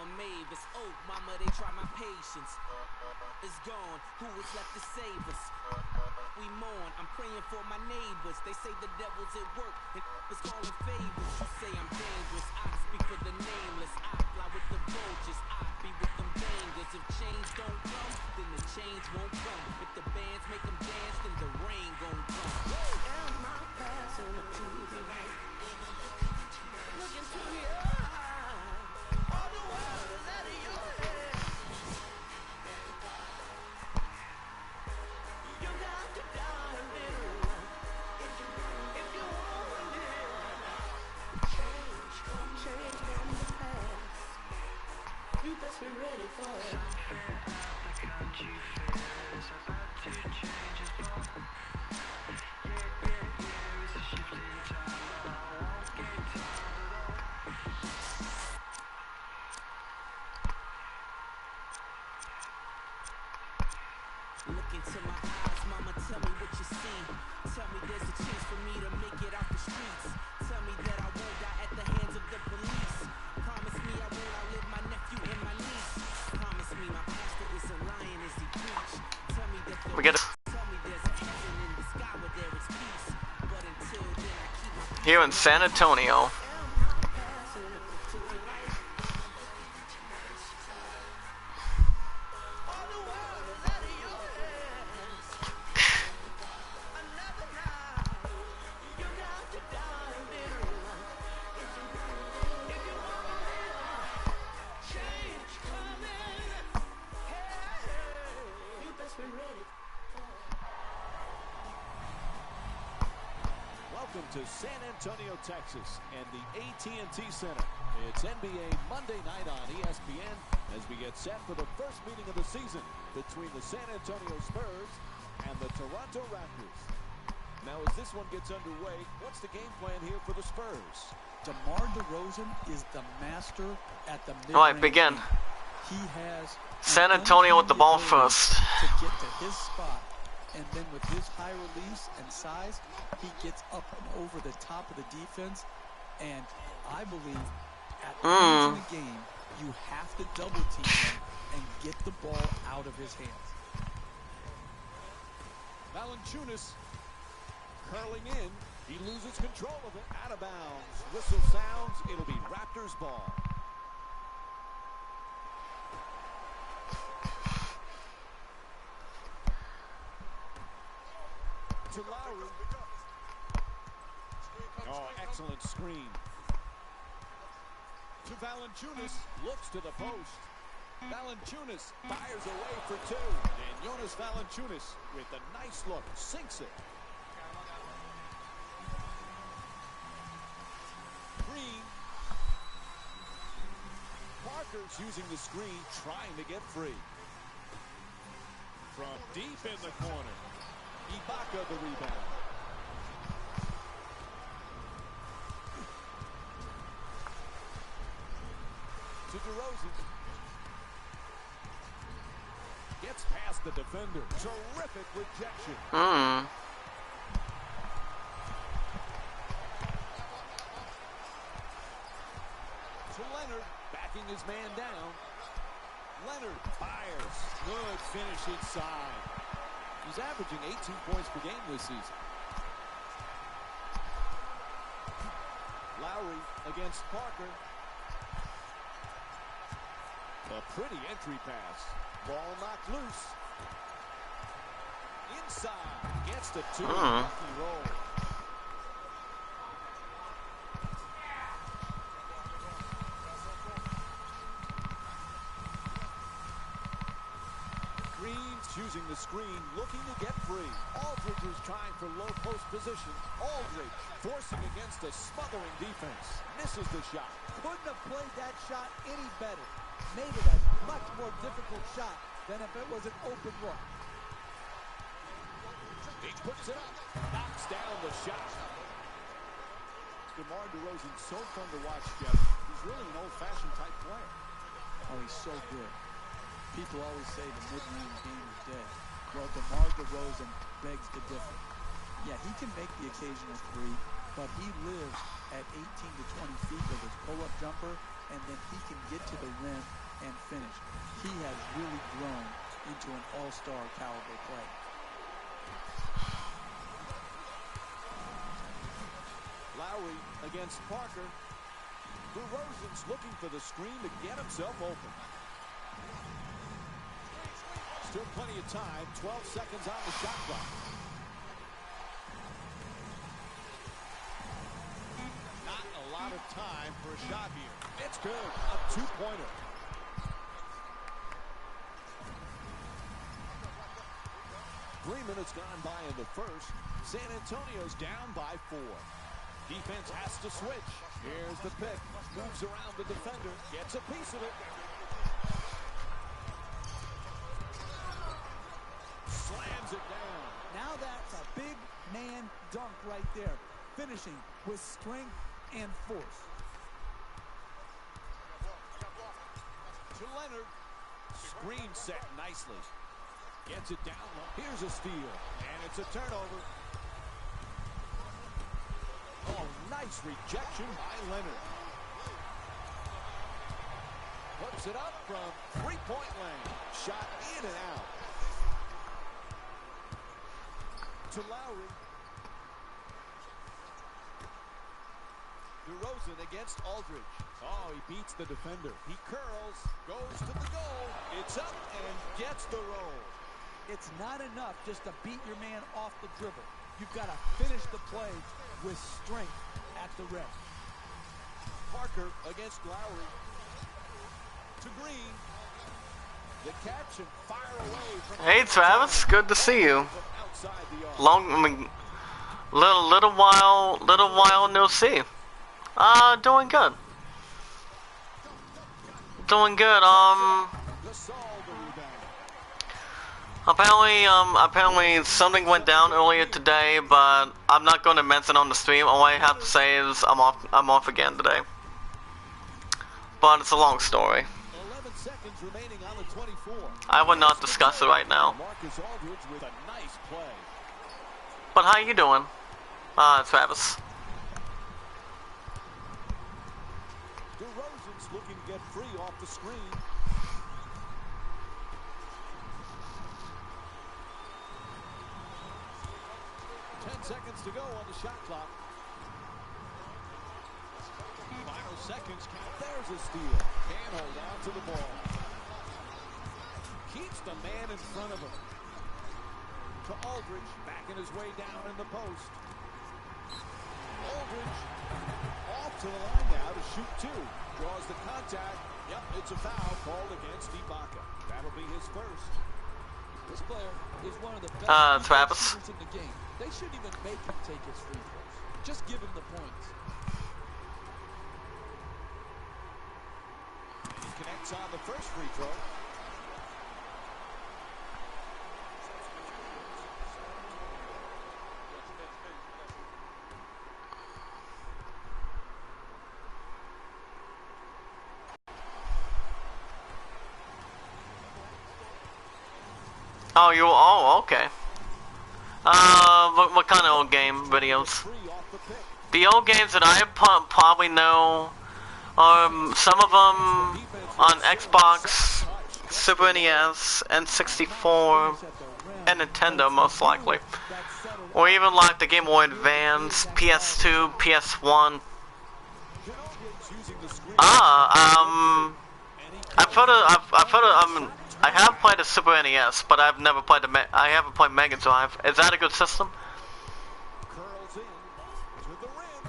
a Mavis. Oh, mama, they try my patience. It's gone. Who was left to save us? We mourn. I'm praying for my neighbors. They say the devil's at work and is calling favors. You say I'm dangerous. I speak for the nameless. I fly with the vultures. I be with them bangers. If change don't come, then the change won't come. If the bands make them dance, then the rain gon' come. Am I passing up to the right? Look into your eyes. All the world is out of your head. You got to die a little if you want it. Change from the past. You best be ready for it. Can't you feel it's about to change as well? Yeah, it's a shift in time. I won't get tired at all. Look into my eyes, mama, tell me what you see. Tell me there's a chance for me to make it out the streets. Tell me that I won't die at the hands of the police. Promise me I won't outlive my nephew and my niece. Promise me my pastor isn't lying as he preach. Tell me that tell me there's a heaven in the sky where there is peace. But until then I keep my Here in San Antonio. Welcome to San Antonio, Texas, and the AT&T Center. It's NBA Monday night on ESPN as we get set for the first meeting of the season between the San Antonio Spurs and the Toronto Raptors. Now, as this one gets underway, what's the game plan here for the Spurs? DeMar DeRozan is the master at the mid-range. All right, begin. He has San Antonio with the ball first. to get to his spot. And then with his high release and size, he gets up and over the top of the defense. And I believe at times in the game, you have to double team him and get the ball out of his hands. Valanciunas curling in. He loses control of it. Out of bounds. Whistle sounds. It'll be Raptors ball. To Lowry. Oh, excellent screen. To Valanciunas. Looks to the post. Valanciunas fires away for two. And Jonas Valanciunas with a nice look. Sinks it. Green. Parker's using the screen, trying to get free. From deep in the corner. Ibaka the rebound. To DeRozan. Gets past the defender. Terrific rejection. To Leonard. Backing his man down. Leonard fires. Good finish inside. He's averaging 18 points per game this season. Lowry against Parker. A pretty entry pass. Ball knocked loose. Inside. Gets the two. Lucky roll. Using the screen, looking to get free. Aldridge is trying for low post position. Aldridge forcing against a smothering defense. Misses the shot. Couldn't have played that shot any better. Made it a much more difficult shot than if it was an open look. He puts it up. Knocks down the shot. DeMar DeRozan, so fun to watch, Jeff. He's really an old-fashioned type player. Oh, he's so good. People always say the mid-range game is dead. Well, DeMar DeRozan begs to differ. Yeah, he can make the occasional three, but he lives at 18 to 20 feet with his pull-up jumper and then he can get to the rim and finish. He has really grown into an all-star caliber player. Lowry against Parker. DeRozan's looking for the screen to get himself open. Still plenty of time. 12 seconds on the shot clock. Not a lot of time for a shot here. It's good. A two-pointer. Three minutes gone by in the first. San Antonio's down by 4. Defense has to switch. Here's the pick. Moves around the defender. Gets a piece of it. Slams it down. Now that's a big man dunk right there. Finishing with strength and force. To Leonard. Screen set nicely. Gets it down. Here's a steal. And it's a turnover. Oh, nice rejection by Leonard. Puts it up from three-point lane. Shot in and out. To Lowry. DeRozan against Aldridge. Oh, he beats the defender. He curls, goes to the goal. It's up and gets the roll. It's not enough just to beat your man off the dribble. You've got to finish the play with strength at the rim. Parker against Lowry. To Green. The catch and fire away from... Hey Travis, good to see you. Outside the arc. Little while no see. Doing good. Doing good. Gasol the rebound. Apparently something went down earlier today, but I'm not going to mention on the stream. All I have to say is I'm off again today. But it's a long story. 11 seconds remaining on the 24. I will not discuss it right now. Marcus Aldridge with a nice play. But how you doing, Travis? DeRozan's looking to get free off the screen. Seconds to go on the shot clock. Final seconds count. There's a steal. Can't hold on to the ball. Keeps the man in front of him. To Aldridge, backing his way down in the post. Aldridge off to the line now to shoot two. Draws the contact. Yep, it's a foul called against Ibaka. That'll be his first. This player is one of the best Travis. shooters in the game. They shouldn't even make him take his free throws. Just give him the points. And he connects on the first free throw. Oh, okay. What kind of old game videos? The old games that I probably know, some of them on Xbox, Super NES, N64, and Nintendo most likely. Or even like the Game Boy Advance, PS2, PS1. I have played a Super NES, but I've never played I haven't played Mega Drive. Is that a good system? Curls in to the rim.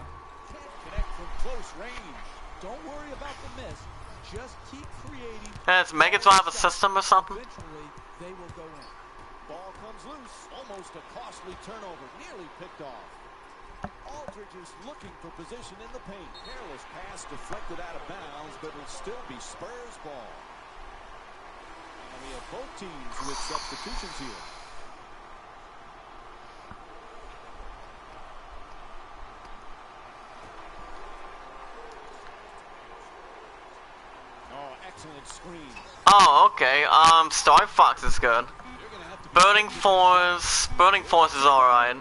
Can't connect from close range. Don't worry about the miss. Just keep creating. Is Mega Drive a system or something? Eventually, they will go in. Ball comes loose. Almost a costly turnover. Nearly picked off. Aldridge is looking for position in the paint. Careless pass deflected out of bounds, but it'll still be Spurs ball. And we have both teams with substitutions here. Oh, excellent screen. Oh, okay. Star Fox is good. Burning Force is alright.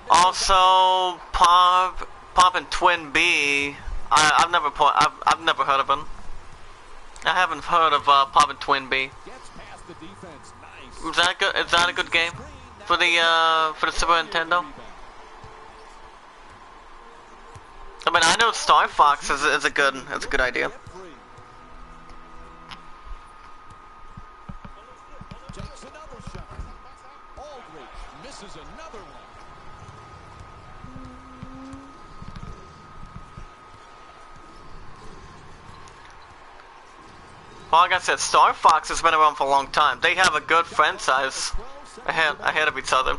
Also, Pop and Twin B, I've never I've never heard of him. I haven't heard of Poppin' Twin B. Gets past the defense. Nice. Is that good? Is that a good game for the Super Nintendo? I mean, I know Star Fox is a good idea. Takes another shot. Aldridge misses another one. Well, like I said, Star Fox has been around for a long time. They have a good franchise ahead of each other.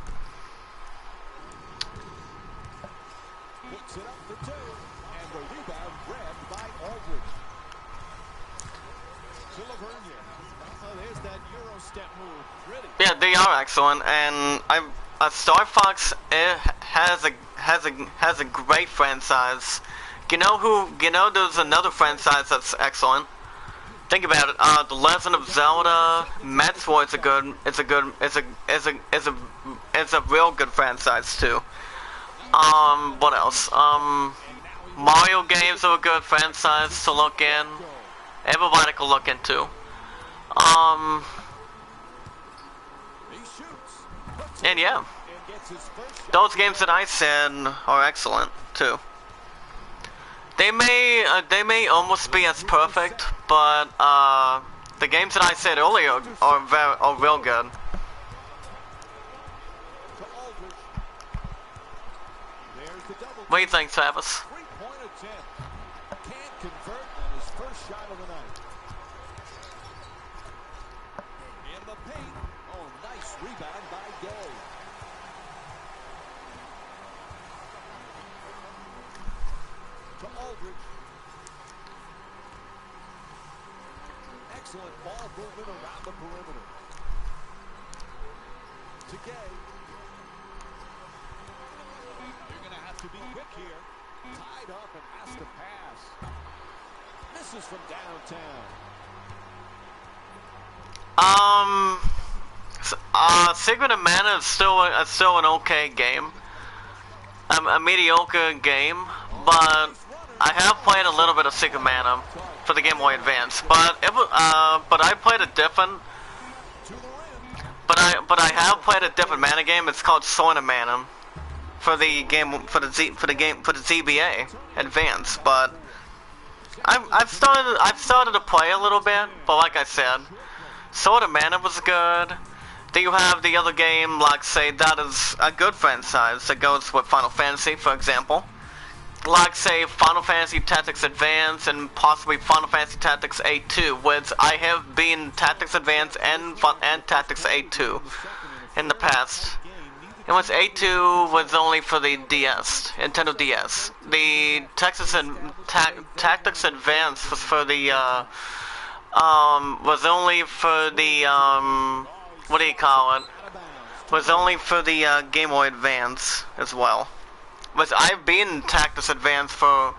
Puts it up for two, and the rebound grabbed by Aldridge. To Lavergne. Oh, there's that Euro step move. Pretty. Yeah, they are excellent, and Star Fox has a great franchise. You know, there's another franchise that's excellent. Think about it. The Legend of Zelda, Metroid is a real good franchise too. What else? Mario games are a good franchise to look in. Everybody can look into. He shoots. And yeah, And gets his first shot. those games that I said are excellent too. They may almost be as perfect, but the games that I said earlier are real good. To Aldridge. There's the double. What do you think, Travis? Three-point attempt. Can't convert on his first shot of the night. In the paint. Oh, nice rebound by Gay. To Aldridge. Excellent ball movement around the perimeter. To Gay. They're going to have to be quick here. Tied up and has to pass. Misses from downtown. Secret of Mana is still an okay game. A mediocre game, but I have played a little bit of Secret Mana for the Game Boy Advance. But I played a different. But I have played a different Mana game. It's called Sword of Mana for the ZBA Advance. But I've started to play a little bit. But like I said, Sword of Mana was good. Then you have the other game, like say, that is a good franchise that goes with Final Fantasy, for example. Like say Final Fantasy Tactics Advance and possibly Final Fantasy Tactics 8-2, which I have been Tactics Advance and Tactics 8-2 in the past. And which 8-2 was only for the DS, Nintendo DS. The Tactics Advance was for the was only for the what do you call it? Was only for the Game Boy Advance as well. But I've been Tactics Advance for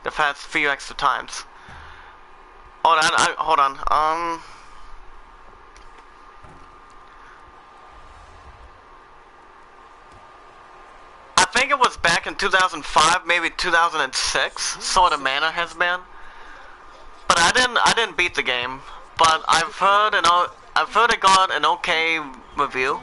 the past few extra times. Hold on. I think it was back in 2005, maybe 2006. Sword of Mana has been. But I didn't beat the game. But I've heard it got an okay review.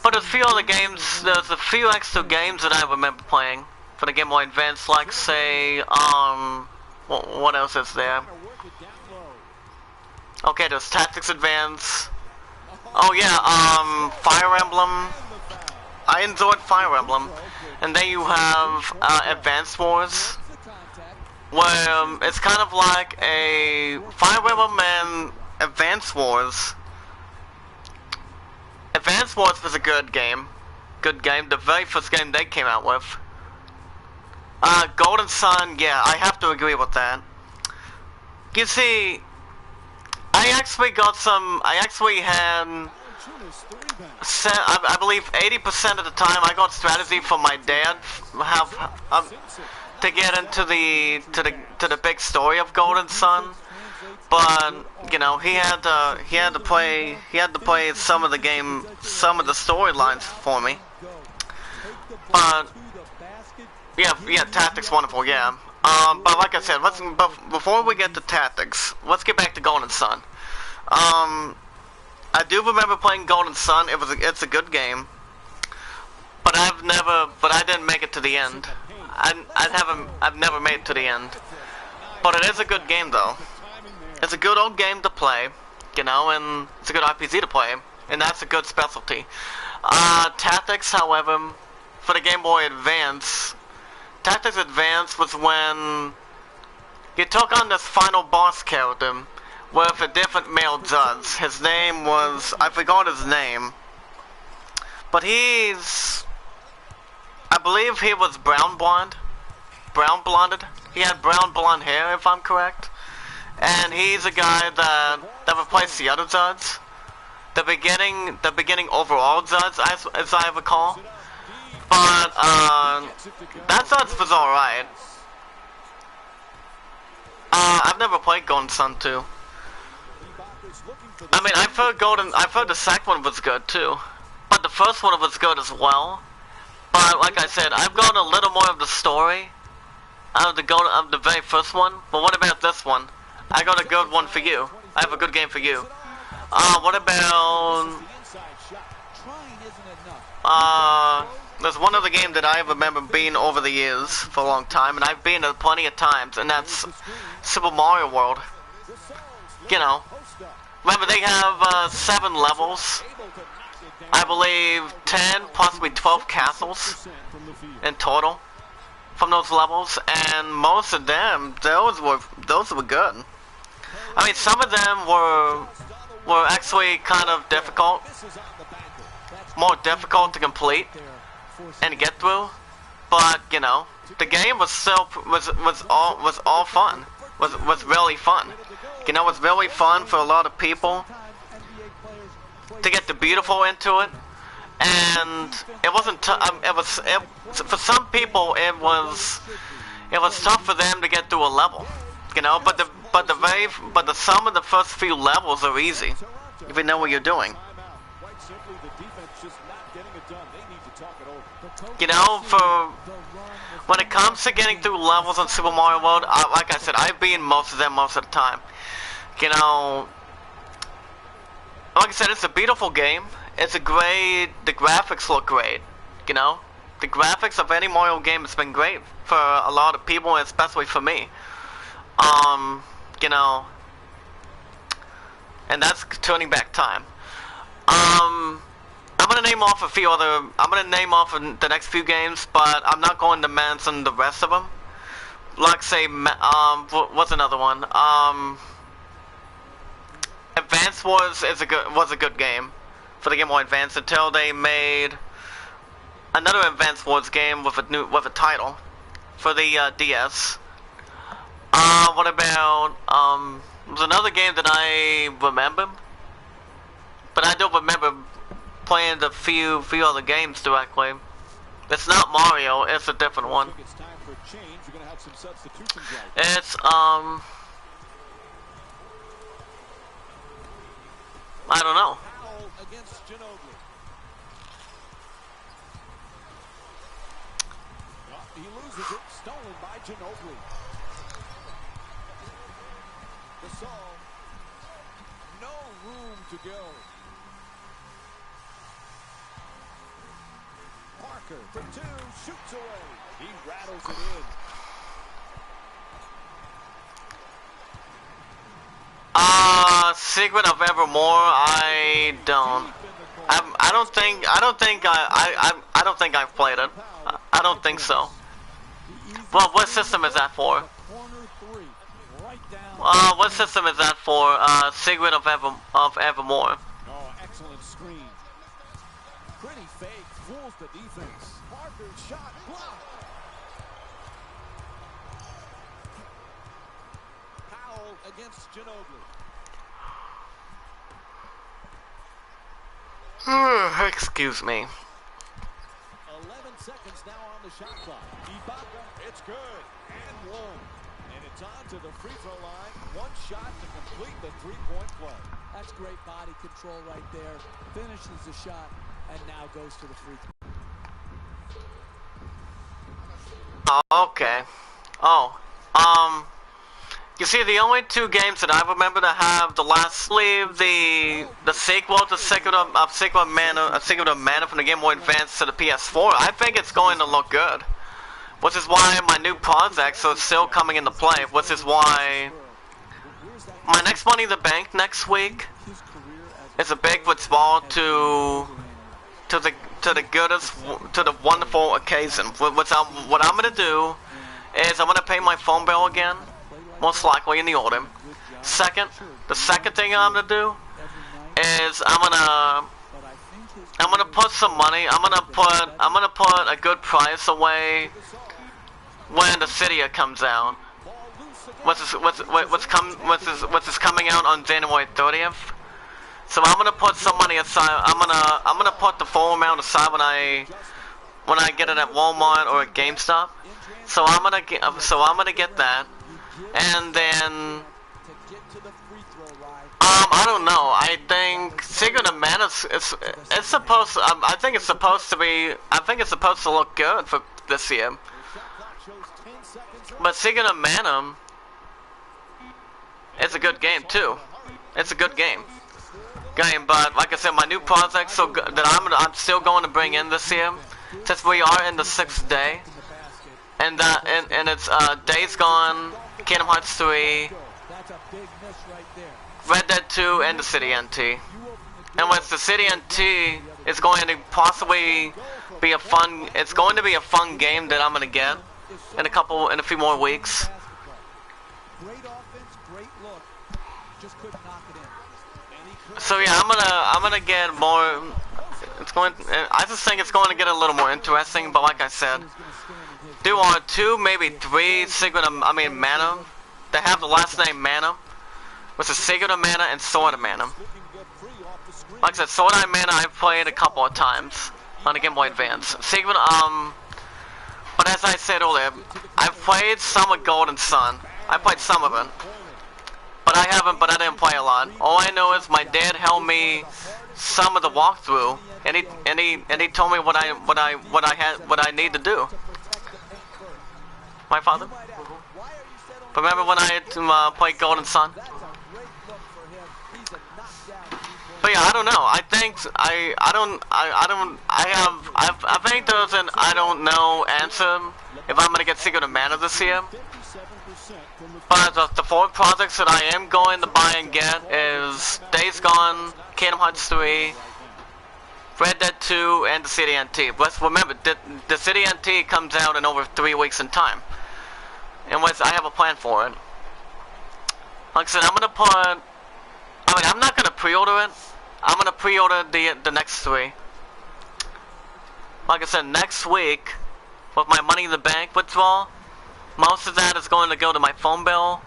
But there's a few extra games that I remember playing for the Game Boy Advance, like say, what else is there? Okay, there's Tactics Advance. Oh yeah, Fire Emblem. I enjoyed Fire Emblem. And then you have Advance Wars, where it's kind of like a Fire Emblem and Advance Wars. Advance Wars was a good game. The very first game they came out with. Golden Sun, yeah, I have to agree with that. You see, I actually had, I believe 80% of the time I got strategy from my dad, to get into the big story of Golden Sun. But you know, he had to play some of the storylines for me. But yeah, tactics wonderful, yeah. But like I said, before we get to tactics, let's get back to Golden Sun. I do remember playing Golden Sun. It's a good game, but I didn't make it to the end. I've never made it to the end. But it is a good game though. It's a good old game to play, you know, and it's a good RPG to play, and that's a good specialty. Tactics, however, for the Game Boy Advance, Tactics Advance was when you took on this final boss character with a different male judge. His name was, I forgot his name, but I believe he was brown blonded. He had brown blonde hair, if I'm correct. And he's a guy that replaced the other judge, the beginning overall judge, as I recall. But that judge was all right. I've never played Golden Sun 2. I mean, I've heard the second one was good too, but the first one was good as well. But like I said, I've got a little more of the story out of the very first one. But what about this one? I got a good one for you. I have a good game for you. What about there's one other game that I remember being over the years for a long time, and I've been to plenty of times, and that's Super Mario World. You know, remember they have 7 levels, I believe 10, possibly 12 castles in total from those levels, and most of them, those were good. I mean, some of them were actually kind of difficult, more difficult to complete and get through, but you know, the game was still all fun. Was really fun. You know, it was really fun for a lot of people to get the beautiful into it, and it wasn't. For some people it was tough for them to get through a level. You know, but some of the first few levels are easy if you know what you're doing. You know, when it comes to getting through levels on Super Mario World, like I said, I've been most of them most of the time. You know, like I said, it's a beautiful game. The graphics look great. You know, the graphics of any Mario game has been great for a lot of people, especially for me. You know, and that's turning back time. I'm gonna name off the next few games, but I'm not going to mention the rest of them. Like say, what's another one? Advance Wars was a good game for the Game Boy Advance until they made another Advance Wars game with a title for the DS. What about there's another game that I remember, but I don't remember playing the few other games directly. It's not Mario, it's a different one. It's I don't know. He loses it, stolen by Ginobili. Gasol, no room to go. Parker for 2, shoots away. He rattles it in. Secret of Evermore. I don't think I've played it. I don't think so. Well, what system is that for? What system is that for? Secret of Evermore. Oh, excellent screen. Pretty fake, fools the defense. Parker's shot blocked. Powell against Ginobili. Excuse me. 11 seconds now on the shot clock. Ibaka, it's good. And 1. And it's on to the free throw line. 1 shot to complete the 3-point play. That's great body control right there. Finishes the shot and now goes to the free throw. Oh, okay. Oh, you see, the only two games that I remember to have the last leave the sequel to Secret of Mana from the Game Boy Advance to the PS4. I think it's going to look good, which is why my new projects are still coming into play. Which is why my next Money in the Bank next week is a big withdrawal to the wonderful occasion. What I'm gonna do is I'm gonna pay my phone bill again. Most likely in the autumn. The second thing I'm gonna do is I'm gonna put some money. I'm gonna put a good price away when the Cydia comes out. What's coming out on January 30th. So I'm gonna put some money aside. I'm gonna put the full amount aside when I get it at Walmart or at GameStop. So I'm gonna get that. And then, I don't know. I think Secret of Mana it's supposed to, I think it's supposed to look good for this year. But Secret of Mana, it's a good game too. It's a good game. But like I said, my new projects that I'm still going to bring in this year, since we are in the 6th day, and it's Days Gone, Kingdom Hearts 3, Red Dead 2, and the City NT. And with the City NT, it's going to possibly be a fun. It's going to be a fun game that I'm gonna get in a few more weeks. So yeah, I'm gonna get more. I just think it's going to get a little more interesting. But like I said, there are 2, maybe 3 Mana. They have the last name Mana, which is Secret of Mana and Sword of Mana. Like I said, Sword of Mana I've played a couple of times on the Game Boy Advance. But as I said earlier, I've played some of Golden Sun. I played some of it, but I didn't play a lot. All I know is my dad held me some of the walkthrough, and he told me what I need to do. My father. Remember when I had to play Golden Sun? But yeah, I don't know. I think there's an I don't know answer if I'm gonna get Secret of Mana this year. But the 4 projects that I am going to buy and get is Days Gone, Kingdom Hearts 3, Red Dead 2, and the City NT. But remember, the City NT comes out in over 3 weeks in time. And I have a plan for it. Like I said, I'm not gonna pre-order it. I'm gonna pre-order the next 3. Like I said, next week, with my Money in the Bank withdrawal, most of that is going to go to my phone bill.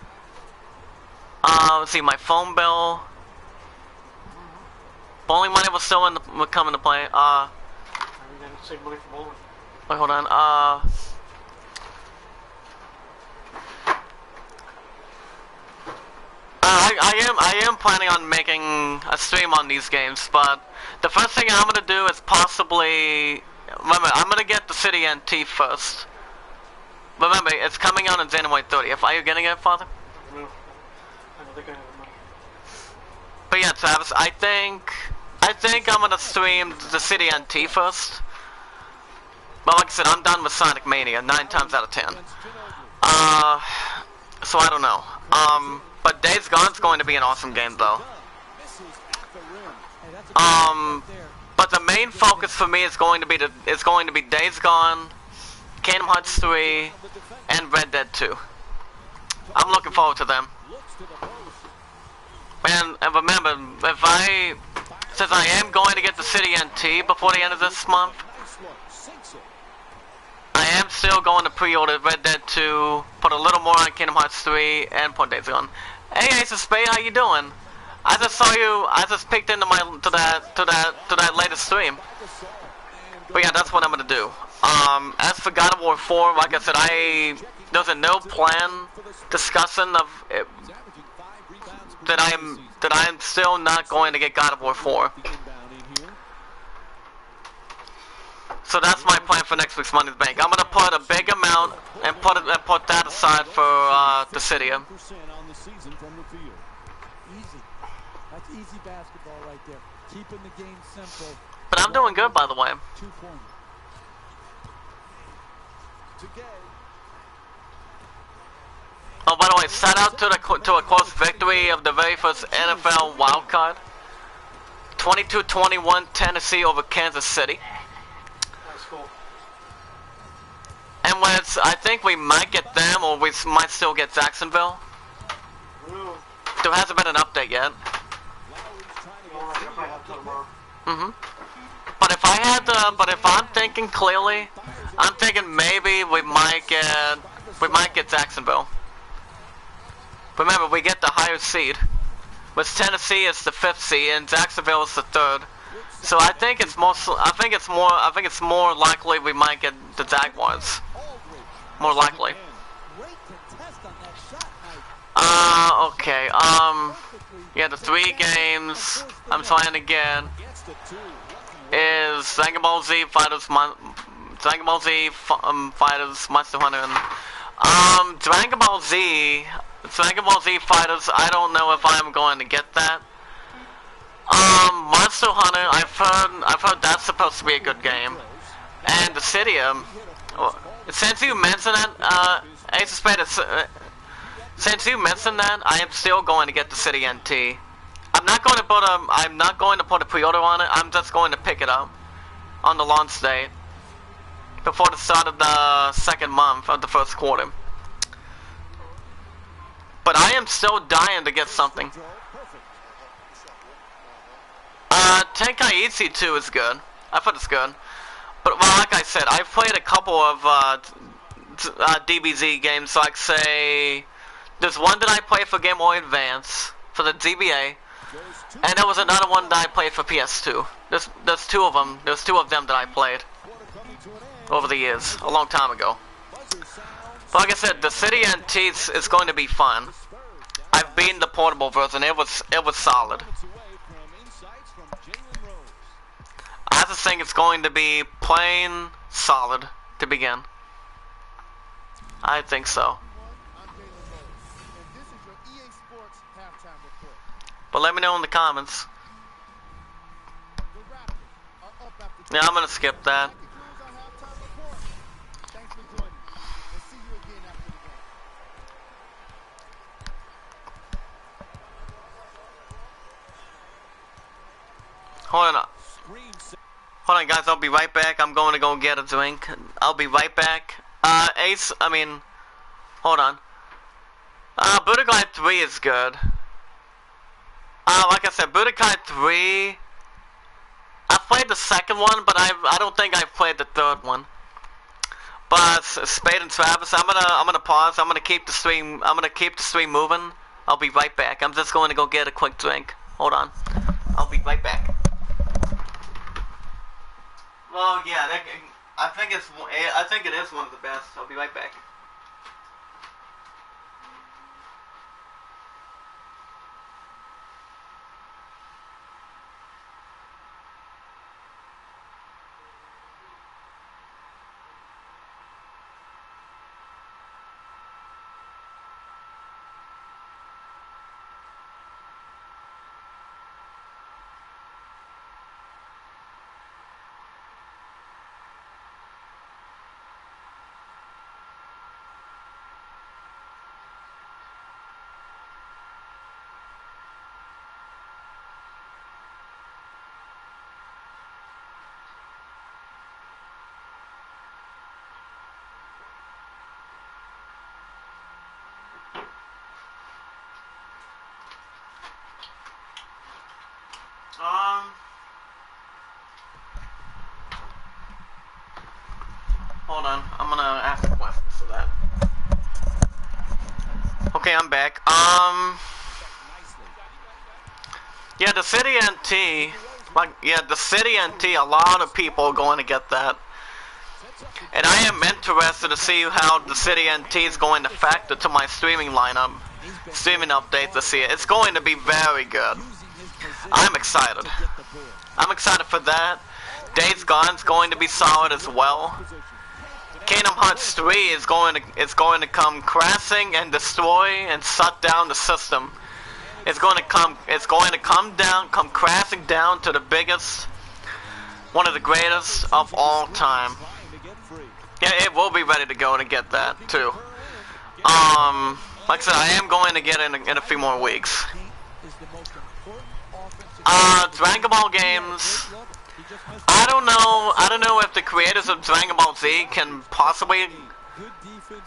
Let's see, my phone bill. Bowling money will still come into play. Wait, hold on. I am planning on making a stream on these games, but the first thing I'm gonna do is possibly. Remember, I'm gonna get the City NT first. Remember, it's coming out on January 30th. Are you getting it, Father? No. I don't think I have money. But yeah, Travis, I think I'm gonna stream the City NT first. But like I said, I'm done with Sonic Mania 9 times out of 10. So I don't know. But Days Gone's going to be an awesome game, though. But the main focus for me is going to be Days Gone, Kingdom Hearts 3, and Red Dead 2. I'm looking forward to them. And remember, since I am going to get the City NT before the end of this month, I am still going to pre-order Red Dead 2, put a little more on Kingdom Hearts 3, and put Days Gone. Hey, Ace of Spade, how you doing? I just saw you. I just peeked into to that latest stream. But yeah, that's what I'm gonna do. As for God of War 4, like I said, there's a no plan discussing of it, that I am still not going to get God of War 4. So that's my plan for next week's Money in the Bank. I'm gonna put a big amount and put that aside for the city. On the season from the field. Easy. That's easy basketball right there. Keeping the game simple. But I'm doing good, by the way. 2 points. Oh, by the way, shout out to a close victory of the very first NFL wildcard. 22-21 Tennessee over Kansas City. And I think we might get them, or we might still get Jacksonville. There hasn't been an update yet. But if I'm thinking clearly, I'm thinking maybe we might get Jacksonville. Remember, we get the higher seed, which Tennessee is the 5th seed and Jacksonville is the 3rd. So I think it's more likely we might get the Jaguars. More likely. Okay. Yeah, the 3 games I'm trying again is Dragon Ball Z Fighters, Fighters Monster Hunter, and Dragon Ball Z Fighters. I don't know if I'm going to get that. Monster Hunter, I've heard that's supposed to be a good game, and the City. Since you mentioned that, Ace of Spades, since you mentioned that, I am still going to get the City NT. I'm not going to put a pre-order on it. I'm just going to pick it up on the launch date before the start of the 2nd month of the 1st quarter. But I am still dying to get something. Tenkaichi 2 is good. I thought it's good. But well, like I said, I've played a couple of DBZ games. Like say, there's one that I played for Game Boy Advance for the DBA, and there was another one that I played for PS2. There's 2 of them. There's 2 of them that I played over the years, a long time ago. But like I said, the City NT is going to be fun. I've beaten the portable version. It was solid. I just think it's going to be plain solid to begin. I think so. But let me know in the comments. Yeah, I'm gonna skip that. Hold on guys, I'll be right back. I'm going to go get a drink. I'll be right back. Hold on. Budokai 3 is good. Like I said, Budokai 3, I've played the 2nd one, but I don't think I've played the 3rd one. But Spade and Travis, I'm gonna pause. I'm gonna keep the stream moving. I'll be right back. I'm just going to go get a quick drink. Hold on. I'll be right back. Well, yeah, I think it is one of the best. I'll be right back. Hold on, I'm gonna ask a question for that. Okay, I'm back. Yeah, the City NT, the City NT, a lot of people are going to get that. And I am interested to see how the City NT is going to factor to my streaming lineup, streaming updates this year. It's going to be very good. I'm excited. I'm excited for that. Days Gone's going to be solid as well. Kingdom Hearts 3 is going to come crashing and destroy and shut down the system. It's going to come crashing down to the biggest, one of the greatest of all time. Yeah, it will be ready to go to get that too. Like I said, I am going to get it in a few more weeks. Dragon Ball games. I don't know if the creators of Dragon Ball Z can possibly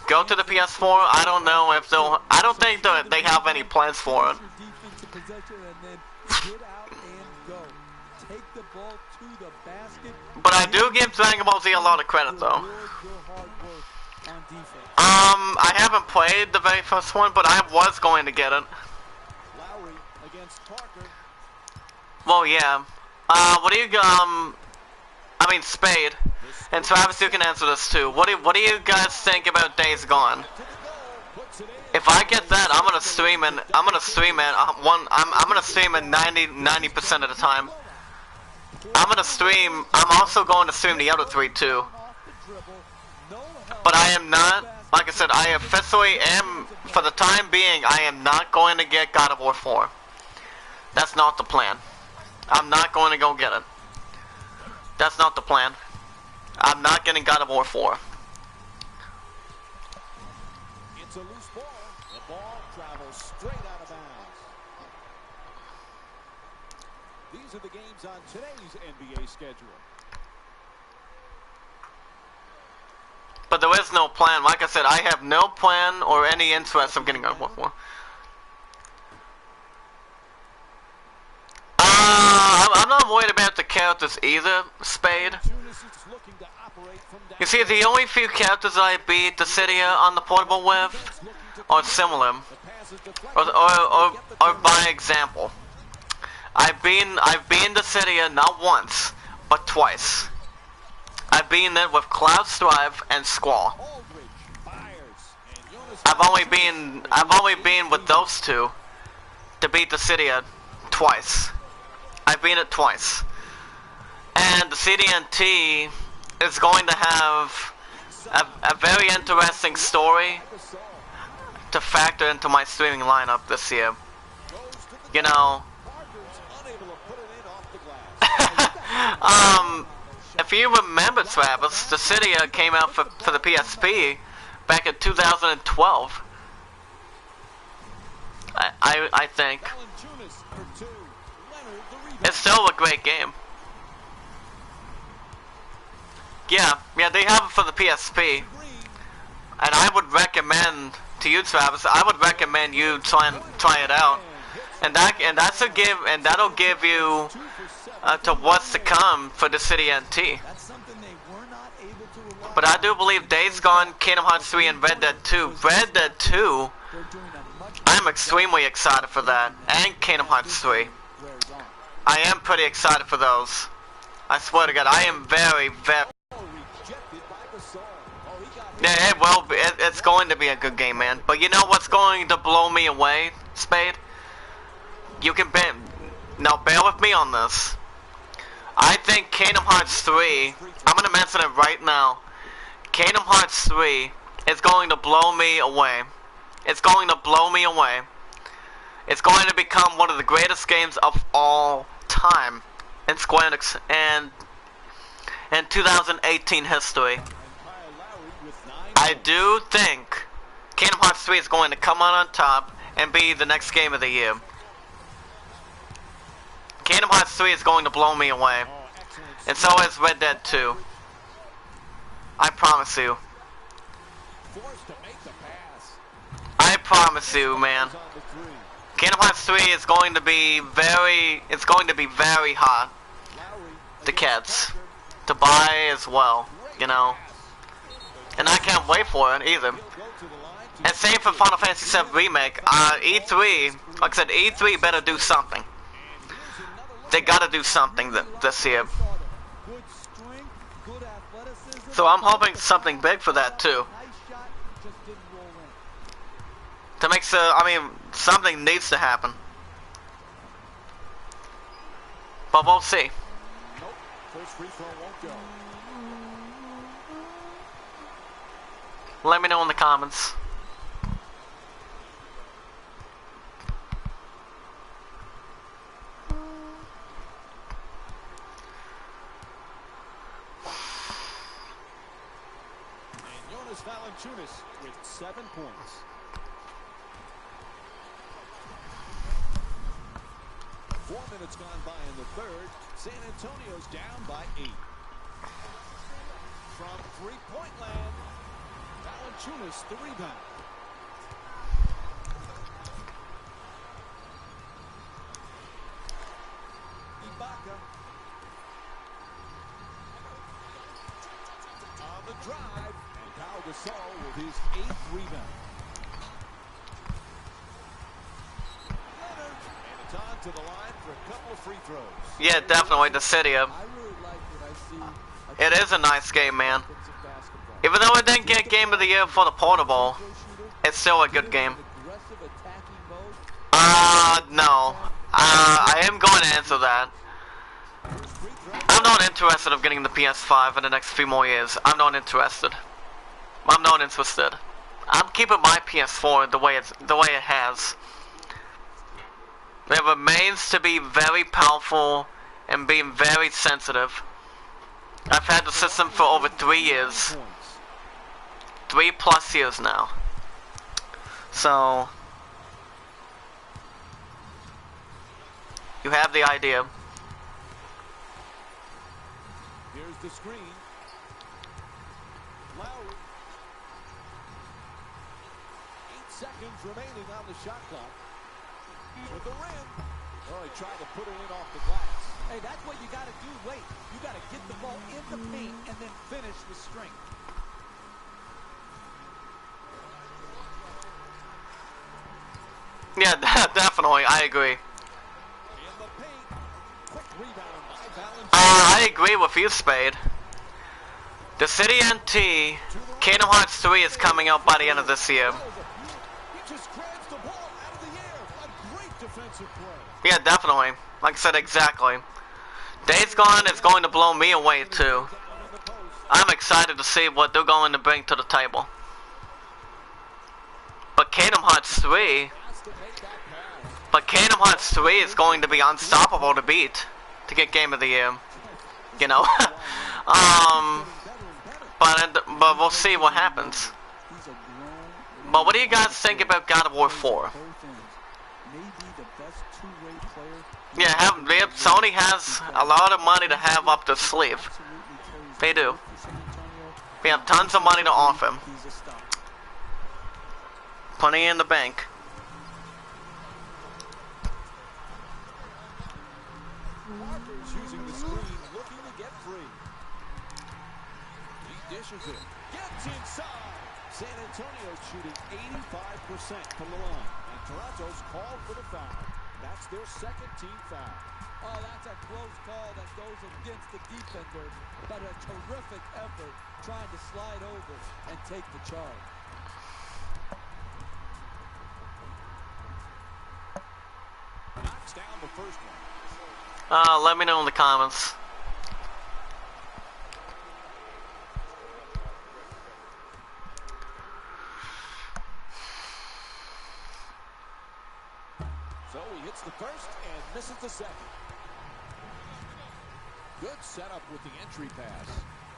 go to the PS4. I don't know if they'll. I don't think that they have any plans for it. But I do give Dragon Ball Z a lot of credit, though. I haven't played the very first one, but I was going to get it. Well, yeah. What do you, I mean, Spade, and Travis, you can answer this too. What do you guys think about Days Gone? If I get that, I'm gonna stream it. I'm gonna stream it 90% of the time. I'm also going to stream the other 3 too. But I am not, like I said, I officially am, for the time being, I am not going to get God of War 4. That's not the plan. I'm not going to go get it. That's not the plan. I'm not getting God of War 4. It's a loose ball. The ball travels straight out of bounds. These are the games on today's NBA schedule. But there is no plan. Like I said, I have no plan or any interest of getting God of War 4. I'm not worried about the characters either, Spade. You see, the only few characters I beat the Dissidia on the portable with are similar, or by example. I've been the Dissidia not once, but twice. I've been it with Cloud Strife and Squall. I've only been with those two to beat the Dissidia twice. I've been it twice. And the CDNT is going to have a very interesting story to factor into my streaming lineup this year. You know, if you remember, Travis, the Dissidia came out for the PSP back in 2012. I think. It's still a great game. Yeah, they have it for the PSP. And I would recommend to you, Travis, I would recommend you try it out. And that'll give you to what's to come for the CDNT. But I do believe Days Gone, Kingdom Hearts 3, and Red Dead 2. Red Dead 2, I'm extremely excited for that. And Kingdom Hearts 3. I am pretty excited for those. I swear to God, I am very, very... Yeah, it's going to be a good game, man. But you know what's going to blow me away, Spade? You can bear... Now, bear with me on this. I think Kingdom Hearts 3... I'm going to mention it right now. Kingdom Hearts 3 is going to blow me away. It's going to blow me away. It's going to become one of the greatest games of all time in Square Enix and in 2018 history. I do think Kingdom Hearts 3 is going to come out on top and be the next game of the year. Kingdom Hearts 3 is going to blow me away. And so is Red Dead 2. I promise you. I promise you, man. Kingdom Hearts 3 is going to be very hot to kids to buy as well, you know. And I can't wait for it either. And same for Final Fantasy VII Remake. E3, like I said, E3 better do something. They gotta do something this year. So I'm hoping something big for that too. To make sure, I mean, something needs to happen. But we'll see. First free throw won't go. Let me know in the comments. And Jonas Valanciunas with 7 points. Four minutes gone by in the third. San Antonio's down by 8. From three-point land, Valanciunas the rebound. Ibaka on the drive, and Pau Gasol with his 8th rebound. Leonard, and it's on to the line for a couple of free throws. Yeah, definitely the city. I really like what I see. It is a nice game, man. Even though I didn't get Game of the Year for the portable, it's still a good game. No. I am going to answer that. I'm not interested in getting the PS5 in the next few more years. I'm not interested. I'm not interested. I'm keeping my PS4 the way it has. It remains to be very powerful and being very sensitive. I've had the system for over 3 years. 3+ years now. So you have the idea. Here's the screen. Lowry. 8 seconds remaining on the shot clock. With the rim. Oh, he tried to put it in off the glass. Hey, that's what you got to do. Wait, you got to get the ball in the paint and then finish with strength. Yeah, definitely, I agree. In the paint. Quick rebound by Valanciunas. I agree with you, Spade. The City NT Kingdom Hearts 3 is coming out by the end of this year. He just grabs the ball out of the air. A great defensive play. Yeah, definitely. Like I said, exactly. Days Gone is going to blow me away too. Down in the post. I'm excited to see what they're going to bring to the table. But Kingdom Hearts 3, Has to make that pass. but Kingdom Hearts 3 is going to be unstoppable to beat to get Game of the Year. You know, but we'll see what happens. But what do you guys think about God of War 4? Yeah, Sony has a lot of money to have up their sleeve. They do. They have tons of money to offer. Plenty in the bank. Parker's using the screen, looking to get free. He dishes it. Gets inside. San Antonio shooting 85% from the line. And Toronto's called for the foul. That's their second team foul. Oh, that's a close call that goes against the defender, but a terrific effort trying to slide over and take the charge. Knocks down the first one. Let me know in the comments. So he hits the first and misses the second. Good setup with the entry pass.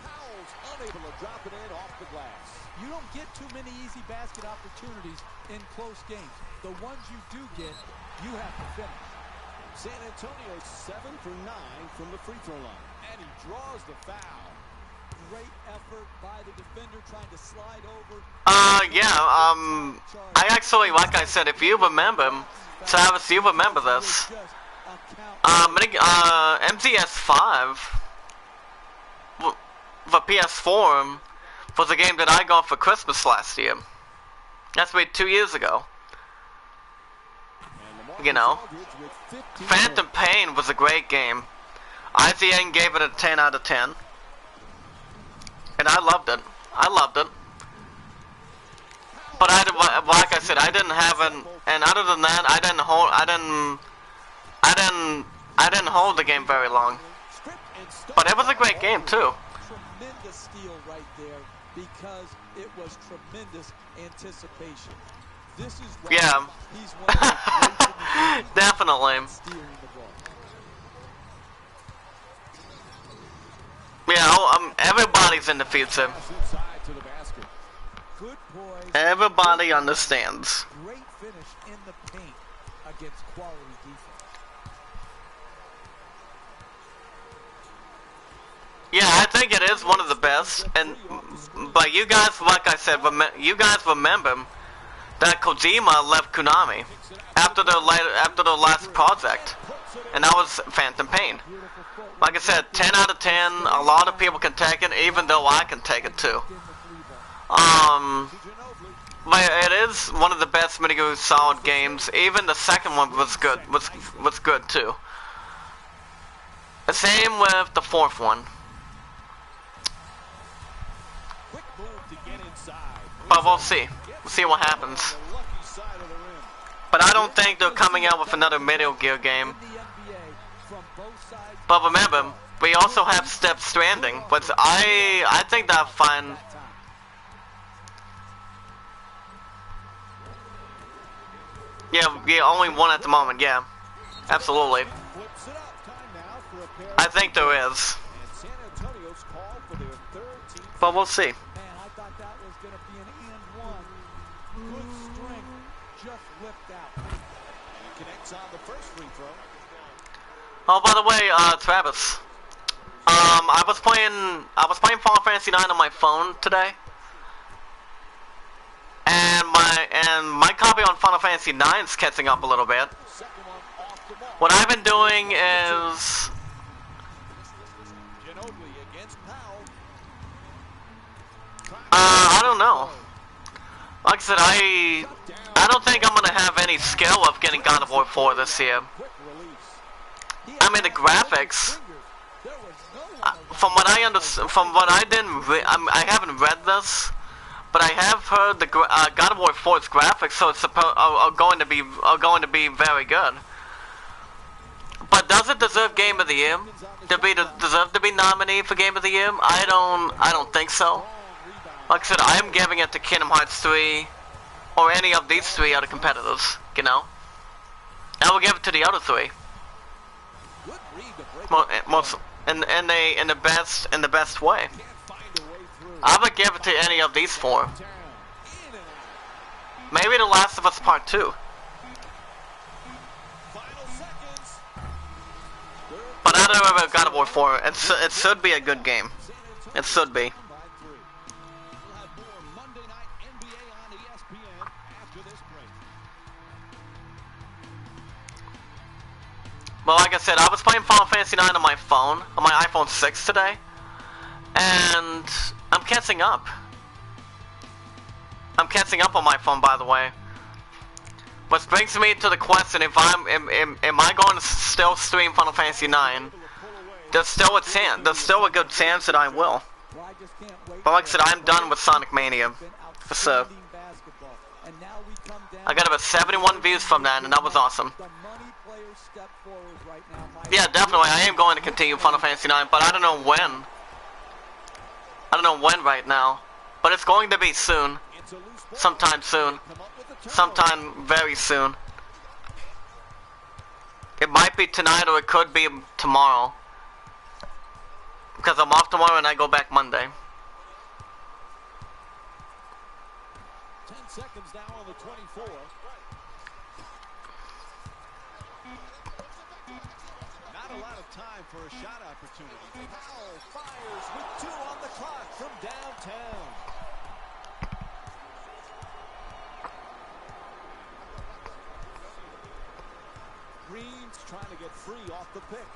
Powell's unable to drop it in off the glass. You don't get too many easy basket opportunities in close games. The ones you do get, you have to finish. San Antonio 7 for 9 from the free throw line. And he draws the foul. Great effort by the defender trying to slide over. I actually, like I said, if you remember, Travis, you remember this. MGS5 for PS4 was a game that I got for Christmas last year. That's made 2 years ago. You know, Phantom Pain was a great game. IGN gave it a 10 out of 10. And I loved it. I loved it. But like I said, I didn't have an, and other than that, I didn't hold the game very long. But it was a great game too. Tremendous steal right there because it was tremendous anticipation. This is why Yeah. he's one of the greats in the game. Definitely. Stealing the ball. Yeah, everybody's in the future. Inside to the basket. Good poise. Everybody understands. Great finish in the paint against quality defense. Yeah, I think it is one of the best. But you guys, like I said, you guys remember that Kojima left Konami after the last project, and that was Phantom Pain. Like I said, 10 out of 10. A lot of people can take it, even though I can take it too. But it is one of the best Metal Gear Solid games. Even the second one was good. Was good too. The same with the fourth one. But we'll see. We'll see what happens. But I don't think they're coming out with another Metal Gear game. But remember, we also have Death Stranding, which I think that's fine. Yeah, only one at the moment, yeah. Absolutely. I think there is. But we'll see. Oh, by the way, Travis. I was playing Final Fantasy IX on my phone today, and my copy on Final Fantasy IX is catching up a little bit. What I've been doing is, I don't know. Like I said, I don't think I'm gonna have any skill of getting God of War 4 this year. I mean, the graphics, from what I understand, I haven't read this, but I have heard the God of War 4's graphics, so it's are going to be very good. But does it deserve Game of the Year? Deserve to be nominated for Game of the Year? I don't think so. Like I said, I'm giving it to Kingdom Hearts 3, or any of these three other competitors. You know, I will give it to the other three. Most in the best way. I would give it to any of these four. Maybe The Last of Us Part 2. But I don't know about God of War 4. It should be a good game. It should be. But like I said, I was playing Final Fantasy IX on my phone, on my iPhone 6 today, and I'm catching up. I'm catching up on my phone, by the way. Which brings me to the question: if am I going to still stream Final Fantasy IX? There's still a good chance that I will. But like I said, I'm done with Sonic Mania. So I got about 71 views from that, and that was awesome. Yeah, definitely. I am going to continue Final Fantasy IX, but I don't know when. I don't know when right now. But it's going to be soon. Sometime soon. Sometime very soon. It might be tonight or it could be tomorrow. Because I'm off tomorrow and I go back Monday. 10 seconds now on the 24. Not a lot of time for a shot opportunity. Powell fires with 2 on the clock from downtown. Green's trying to get free off the pick.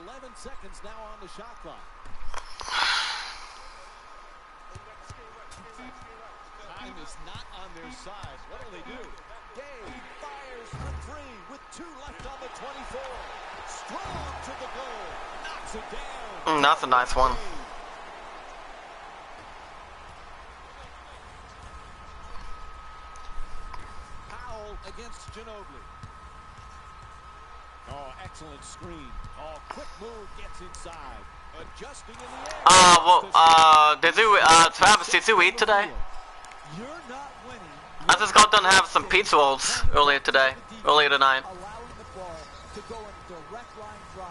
11 seconds now on the shot clock. Time is not on their side. What do they do? Gay fires for 3 with 2 left on the 24. Strong to the goal. Knocks it down. That's a nice one. Powell against Ginobili. excellent screen. Oh, quick move gets inside. Adjusting in the air. Travis, did you eat today? You're not winning. I just got done having some pizza rolls earlier tonight. Allowing the ball to go in a direct line drive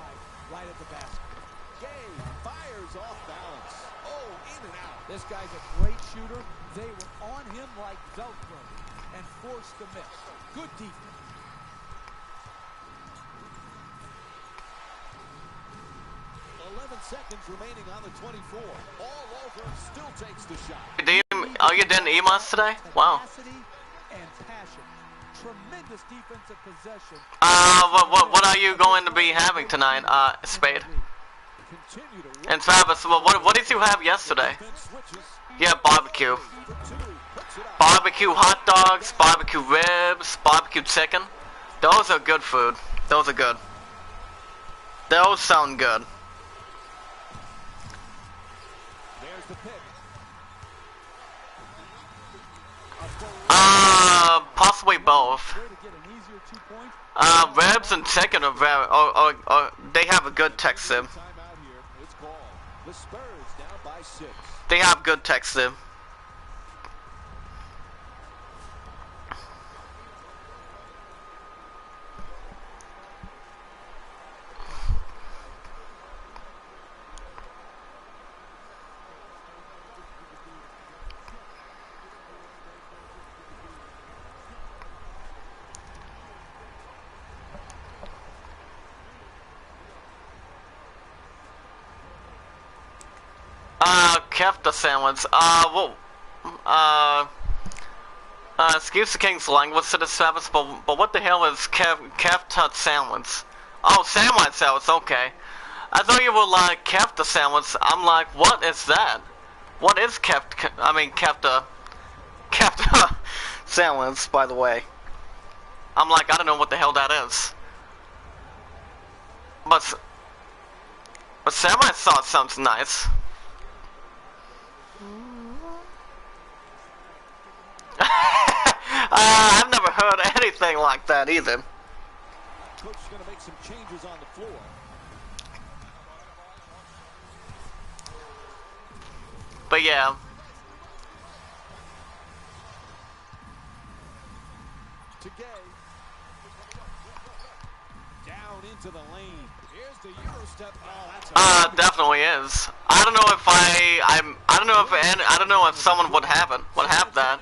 right at the basket. Gay fires off balance. Oh, in and out. This guy's a great shooter. They were on him like Velcro and forced the miss. Good defense. Seconds remaining on the 24. All over, still takes the shot. You didn't eat much today? Wow. And passion. Tremendous defensive possession. What are you going to be having tonight, Spade? And Travis, what did you have yesterday? Yeah, barbecue. Barbecue hot dogs, barbecue ribs, barbecue chicken. Those are good food. Those are good. Those sound good. Possibly both. Ribs and chicken are very, they have a good texture. They have good texture. Kefta sandwich. Excuse the king's language to the Travis, but what the hell is Kefta sandwich? Oh, sandwich, okay. I thought you were like Kefta sandwich. I'm like, what is that? What is Kefta sandwich, by the way. I'm like, I don't know what the hell that is. But sandwich sauce sounds nice. I've never heard anything like that either. Coach is going to make some changes on the floor. But yeah. Down into the lane. Here's the Euro step. Oh, that's definitely is. I don't know if someone would have that.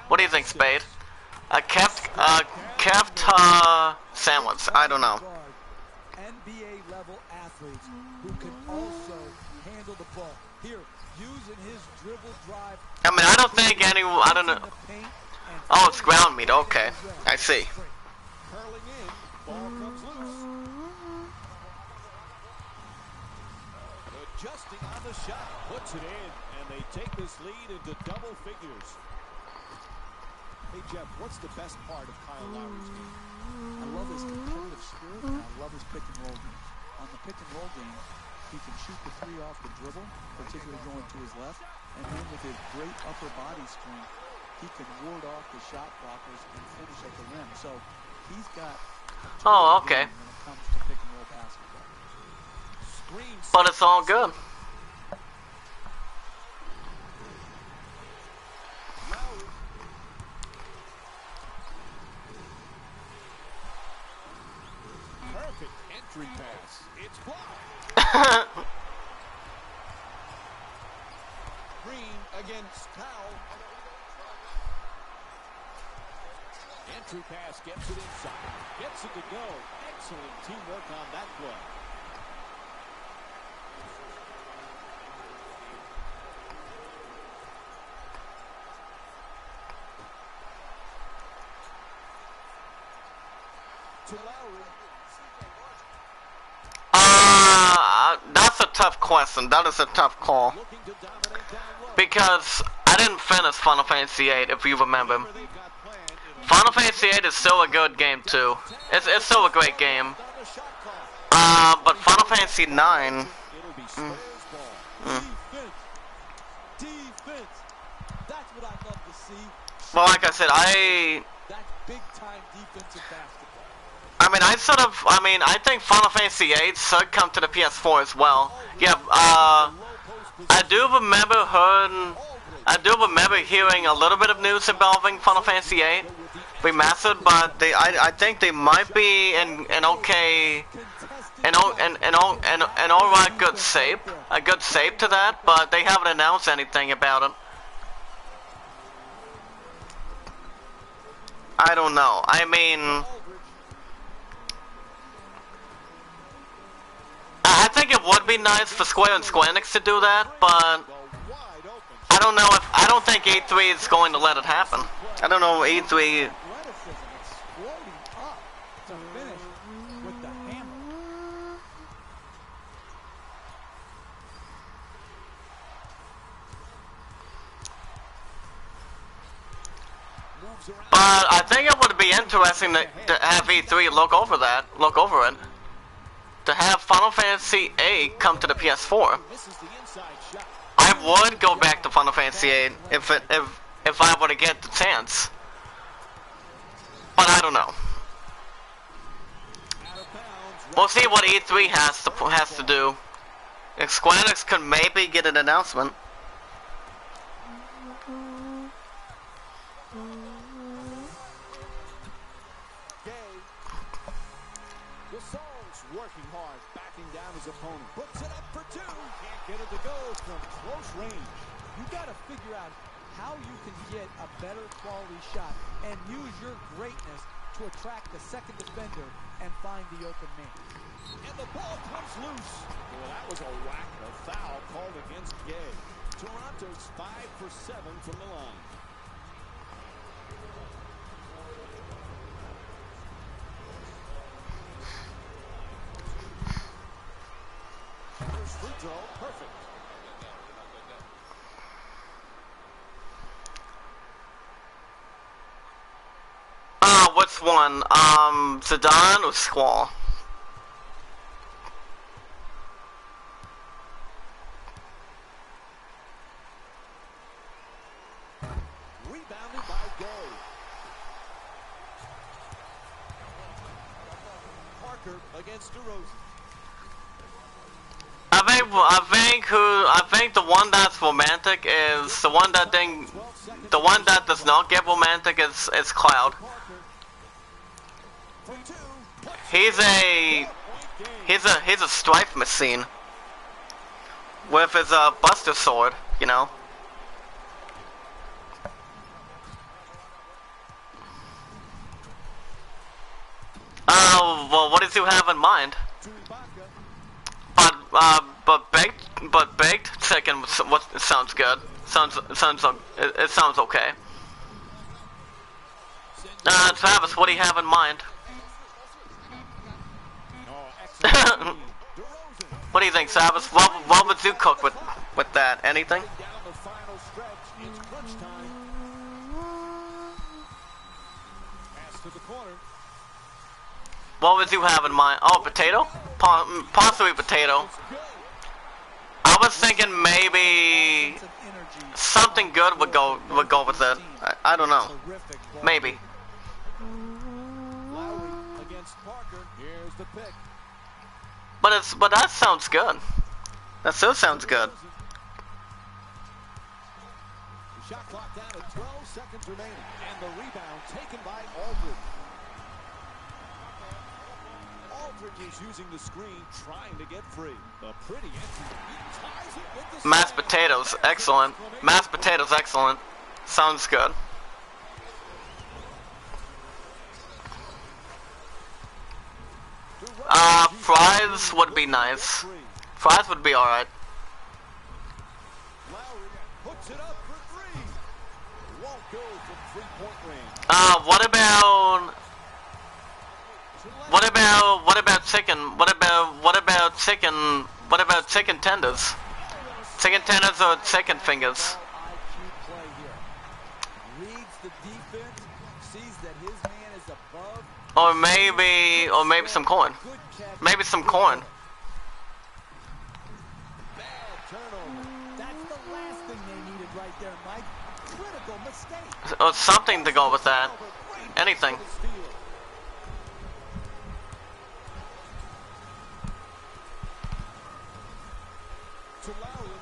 What do you think, Spade? Kefta sandwich. I don't know. NBA level athletes who can also handle the ball. Here, using his dribble drive. I mean, I don't think I don't know. Oh, it's ground meat. Okay, I see. Curling in, ball comes loose. Adjusting on the shot, puts it in, and they take this lead into double figures. Hey, Jeff, what's the best part of Kyle Lowry's game? I love his competitive spirit, and I love his pick and roll game. On the pick and roll game, he can shoot the three off the dribble, particularly going to his left, and then with his great upper body strength, he can ward off the shot blockers and finish at the rim. So he's got okay. when it comes to pick and roll basketball. But it's all good. Perfect entry pass. It's blocked. Green against Powell. Entry pass gets it inside. Gets it to go. Excellent teamwork on that play. To Lowry. That's a tough question. That is a tough call. Because I didn't finish Final Fantasy VIII, if you remember. Final Fantasy VIII is still a good game too. It's still a great game. But Final Fantasy IX. That's what I love to see. Well, like I said, That's big time defensive basketball. I mean, I think Final Fantasy VIII should come to the PS4 as well. Yeah, I do remember hearing a little bit of news involving Final Fantasy VIII Remastered, but I think they might be in an okay, an alright good shape to that, but they haven't announced anything about it. I don't know. I mean, I think it would be nice for Square and Square Enix to do that, but I don't think E3 is going to let it happen. I don't know E3. But I think it would be interesting to have E3 look over it. To have Final Fantasy VIII come to the PS4. I would go back to Final Fantasy VIII if I were to get the chance. But I don't know. We'll see what E3 has to do. If Square Enix could maybe get an announcement. Working hard, backing down his opponent. Puts it up for two. Can't get it to go from close range. You got to figure out how you can get a better quality shot and use your greatness to attract the second defender and find the open man. And the ball comes loose. Well, that was a whack, a foul called against Gay. Toronto's 5 for 7 from the line. Free throw, perfect. What's one? Zidane or Squall? Rebounded by Gay. Parker against DeRozan. I think the one that's romantic is the one that does not get romantic is Cloud. He's a strife machine with his Buster Sword, you know. Well, what did you have in mind? But baked chicken. What sounds good? It sounds okay. Travis, what do you have in mind? What do you think, Travis? What would you cook with that? Anything? What would you have in mind? Oh, potato? Possibly potato. I was thinking maybe something good would go with it. I don't know. Maybe. But that sounds good. That still sounds good. Shot clock down to 12 seconds remaining, and the rebound taken by Aldridge. Aldridge is using the screen, trying to get free. A pretty entry. He ties it with the mashed potatoes, excellent. Mashed potatoes, excellent. Sounds good. Fries would be nice. Fries would be alright. What about chicken? What about chicken tenders? Chicken tenders or chicken fingers? Or maybe some corn. Maybe some corn. Or something to go with that. Anything. to Lowry.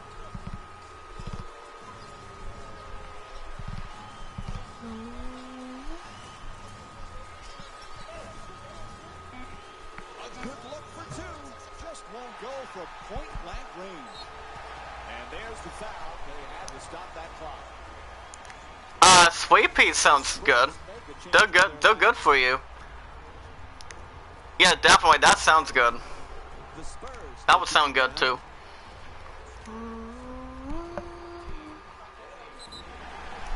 A good look for two. Just won't go from point-blank range. And there's the foul. They had to stop that clock. Sweet Pea sounds good. They're good. They're good for you. Yeah, definitely. That sounds good. That would sound good too. So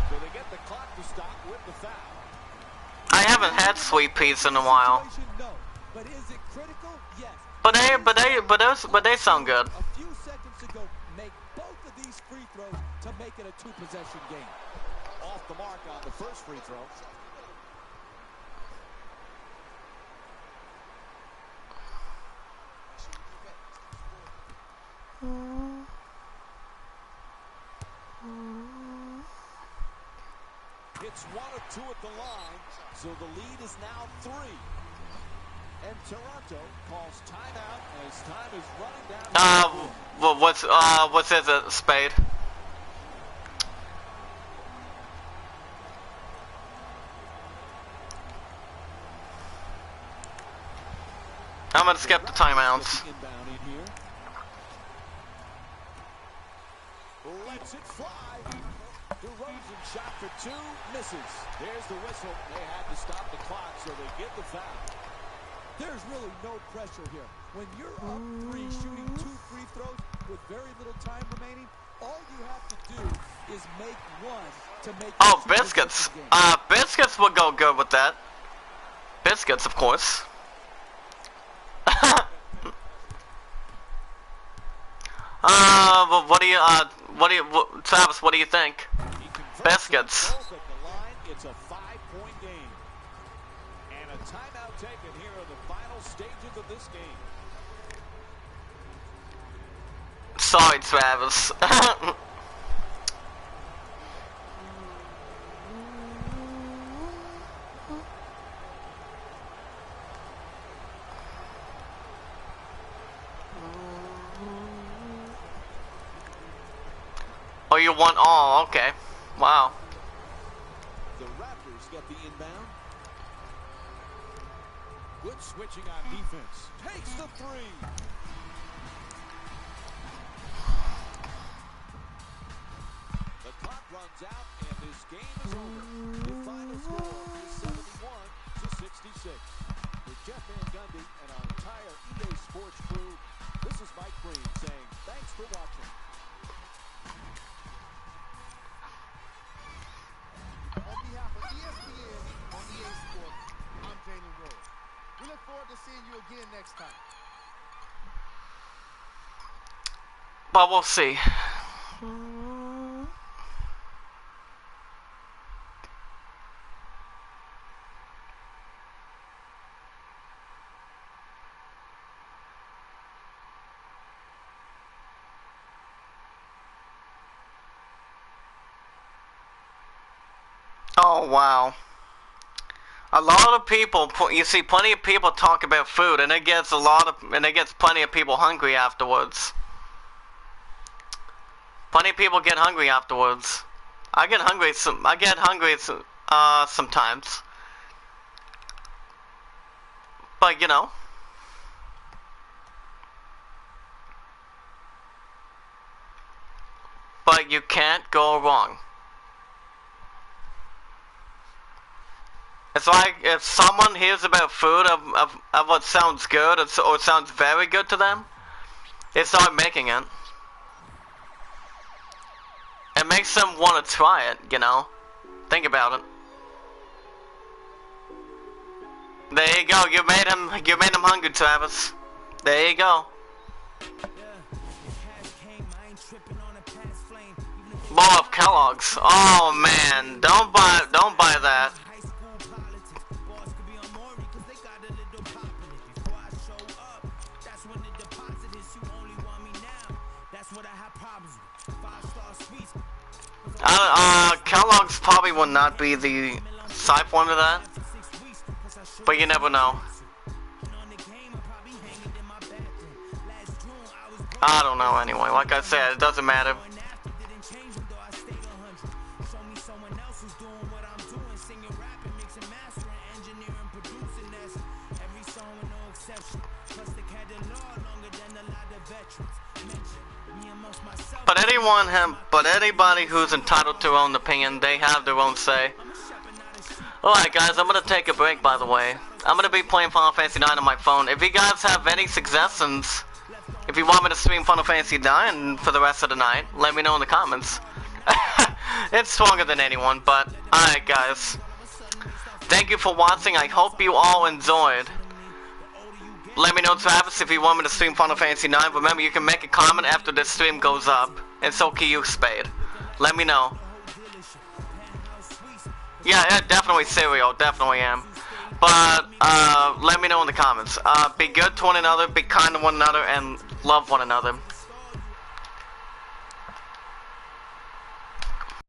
they get the clock to stop with the foul. I haven't had Sweet Peas in a while. No. But is it critical? Yes. But they sound good. A few seconds to go. Make both of these free throws to make it a two-possession game. Off the mark on the first free throw. It's 1 of 2 at the line, so the lead is now 3. And Toronto calls timeout as time is running down. What's this, a spade? I'm gonna skip the timeouts. Lets it fly. DeRozan shot for 2, misses. There's the whistle. They had to stop the clock, so they get the foul. There's really no pressure here. When you're up 3, shooting 2 free throws with very little time remaining, all you have to do is make one to make. Oh, biscuits. Biscuits would go good with that. Biscuits, of course. Travis, what do you think? Biscuits. It's a 5-point game. And a timeout taken here in the final stages of this game. Sorry, Travis. Oh, you want all? Okay. Wow. The Raptors get the inbound. Good switching on defense. Takes the 3. The clock runs out, and this game is over. The final score is 71-66. With Jeff Van Gundy and our entire EA Sports crew, this is Mike Green saying thanks for watching. On behalf of ESPN on EA Sports, I'm Jalen Rose. We look forward to seeing you again next time. But we'll see. Oh wow. A lot of people, you see plenty of people talk about food, and it gets plenty of people hungry afterwards. Plenty of people get hungry afterwards. I get hungry sometimes. But you know. But you can't go wrong. It's like if someone hears about food of what sounds good or sounds very good to them, they start making it. It makes them want to try it, you know. Think about it. There you go. You made him hungry, Travis. There you go. Bowl of Kellogg's. Oh man, don't buy that. Kellogg's probably will not be the side point of that, but you never know. I don't know anyway. Like I said, it doesn't matter. But anybody who's entitled to their own opinion, they have their own say. Alright guys, I'm gonna take a break by the way. I'm gonna be playing Final Fantasy 9 on my phone. If you guys have any suggestions, if you want me to stream Final Fantasy 9 for the rest of the night, let me know in the comments. It's stronger than anyone, but alright guys. Thank you for watching, I hope you all enjoyed. Let me know, Travis, if you want me to stream Final Fantasy 9. Remember, you can make a comment after this stream goes up. And so can you, Spade. Let me know. Yeah, definitely Serial, definitely am. But, let me know in the comments. Be good to one another, be kind to one another, and love one another.